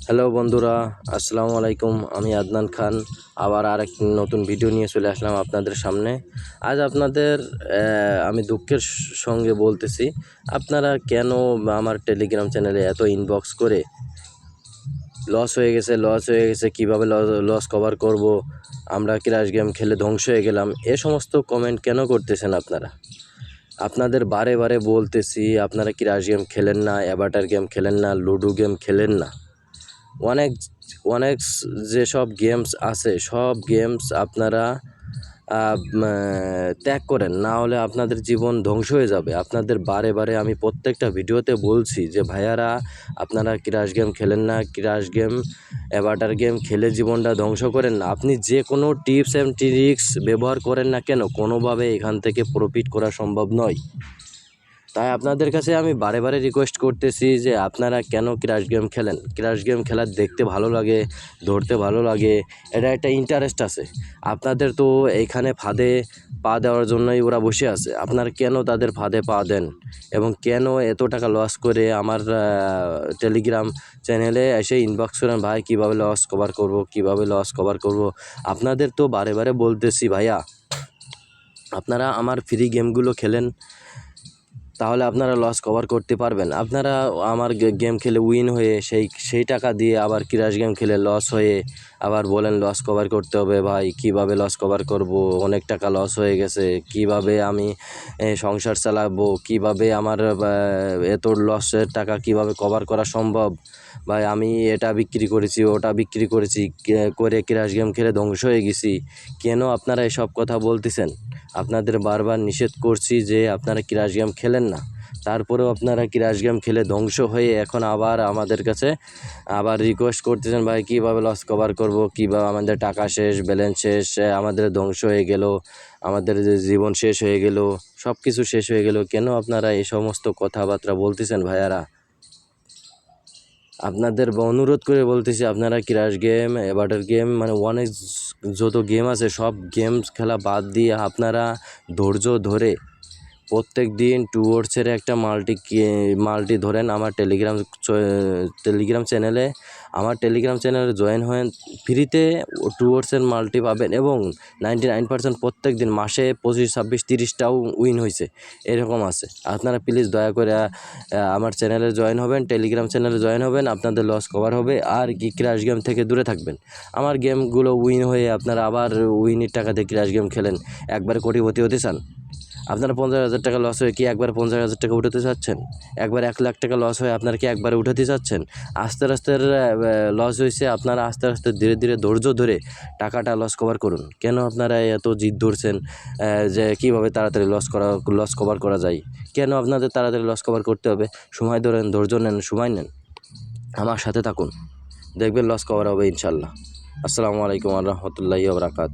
Hello বন্ধুরা, আসসালামু আলাইকুম। আমি আদনান খান আবার আরেক নতুন ভিডিও নিয়ে চলে আসলাম আপনাদের সামনে। আজ আপনাদের আমি দুঃখের সঙ্গে বলতেছি, আপনারা কেন আমার টেলিগ্রাম চ্যানেলে এত ইনবক্স করে লস হয়ে গেছে কীভাবে লস কভার করব, আমরা ক্র্যাশ গেম খেলে ধ্বংস হয়ে গেলাম, এ সমস্ত কমেন্ট কেন করতেছেন আপনারা? আপনাদের বারে বারে বলতেছি আপনারা ক্র্যাশ গেম খেলেন না, অ্যাভাটার গেম খেলেন না, লুডো গেম খেলেন না। অনেক অনেক যেসব গেমস আছে সব গেমস আপনারা ত্যাগ করেন, না হলে আপনাদের জীবন ধ্বংস হয়ে যাবে। আপনাদের বারে বারে আমি প্রত্যেকটা ভিডিওতে বলছি যে ভাইয়ারা, আপনারা ক্র্যাশ গেম খেলেন না, ক্র্যাশ গেম অ্যাভাটার গেম খেলে জীবনটা ধ্বংস করেন না। আপনি যে কোনো টিপস অ্যান্ড ট্রিক্স ব্যবহার করেন না কেন, কোনোভাবে এখান থেকে প্রফিট করা সম্ভব নয়। তাই আপনাদের কাছে আমি বারে বারে রিকোয়েস্ট করতেছি যে আপনারা কেন ক্র্যাশ গেম খেলেন। ক্র্যাশ গেম খেলার দেখতে ভালো লাগে, ধরতে ভালো লাগে, এটা একটা ইন্টারেস্ট আছে। আপনাদের তো এইখানে ফাঁদে পা দেওয়ার জন্যই ওরা বসে আছে। আপনারা কেন তাদের ফাঁদে পা দেন এবং কেন এত টাকা লস করে আমার টেলিগ্রাম চ্যানেলে এসে ইনবক্স করেন, ভাই কীভাবে লস কভার করব। আপনাদের তো বারে বারে বলতেছি ভাইয়া, আপনারা আমার ফ্রি গেমগুলো খেলেন, তাহলে আপনারা লস কভার করতে পারবেন। আপনারা আমার গেম খেলে উইন হয়ে সেই টাকা দিয়ে আবার ক্র্যাশ গেম খেলে লস হয়ে আবার বলেন লস কভার করতে হবে। ভাই কীভাবে লস কভার করব, অনেক টাকা লস হয়ে গেছে, কিভাবে আমি সংসার চালাবো, কিভাবে আমার এত লসের টাকা কিভাবে কভার করা সম্ভব। ভাই আমি এটা বিক্রি করেছি, ওটা বিক্রি করেছি, করে ক্র্যাশ গেম খেলে ধ্বংস হয়ে গেছি। কেন আপনারা এসব কথা বলতেছেন? আপনাদের বারবার নিষেধ করছি যে আপনারা ক্র্যাশ গেম খেলেন না, তারপরেও আপনারা ক্র্যাশ গেম খেলে ধ্বংস হয়ে এখন আবার আমাদের কাছে আবার রিকোয়েস্ট করতেছেন, ভাই কীভাবে লস কভার করব, কীভাবে আমাদের টাকা শেষ, ব্যালেন্স শেষ, আমাদের ধ্বংস হয়ে গেল, আমাদের জীবন শেষ হয়ে গেল, সব কিছু শেষ হয়ে গেল। কেন আপনারা এই সমস্ত কথাবার্তা বলতেছেন ভাইয়ারা? আপনাদের অনুরোধ করে বলতেছি, আপনারা ক্র্যাশ গেম, অ্যাভাটার গেম, মানে অনেক যত গেম আছে সব গেমস খেলা বাদ দিয়ে আপনারা ধৈর্য ধরে প্রত্যেক দিন টুয়ার্সের একটা মাল্টি ধরেন আমার টেলিগ্রাম চ্যানেলে জয়েন হয়েন। ফ্রিতে টুয়ার্সের মাল্টি পাবেন এবং 99% প্রত্যেক দিন মাসে 25, 26, 30টাও উইন হয়েছে, এরকম আছে। আপনারা প্লিজ দয়া করে আমার চ্যানেলে জয়েন হবেন, টেলিগ্রাম চ্যানেলে জয়েন হবেন, আপনাদের লস কভার হবে। আর কি ক্র্যাশ গেম থেকে দূরে থাকবেন। আমার গেমগুলো উইন হয়ে আপনারা আবার উইনের টাকা দিয়ে ক্র্যাশ গেম খেলেন, একবার কোটিপতি হতে চান? আপনারা 50,000 টাকা লস হয়ে কি একবার 50,000 টাকা উঠাতে চাচ্ছেন? একবার 1,00,000 টাকা লস হয়ে আপনারা কি একবারে উঠাতে চাচ্ছেন? আস্তে আস্তে লস হয়েছে, আপনারা আস্তে আস্তে ধীরে ধীরে ধৈর্য ধরে টাকাটা লস কভার করুন। কেন আপনারা এত জিদ ধরছেন যে কীভাবে তাড়াতাড়ি লস কভার করা যায়? কেন আপনাদের তাড়াতাড়ি লস কভার করতে হবে? সময় ধরেন, ধৈর্য নেন, সময় নেন, আমার সাথে থাকুন, দেখবেন লস কভার হবে ইনশাল্লাহ। আসসালামু আলাইকুম ওয়া রাহমাতুল্লাহি ওয়া বারাকাতুহু।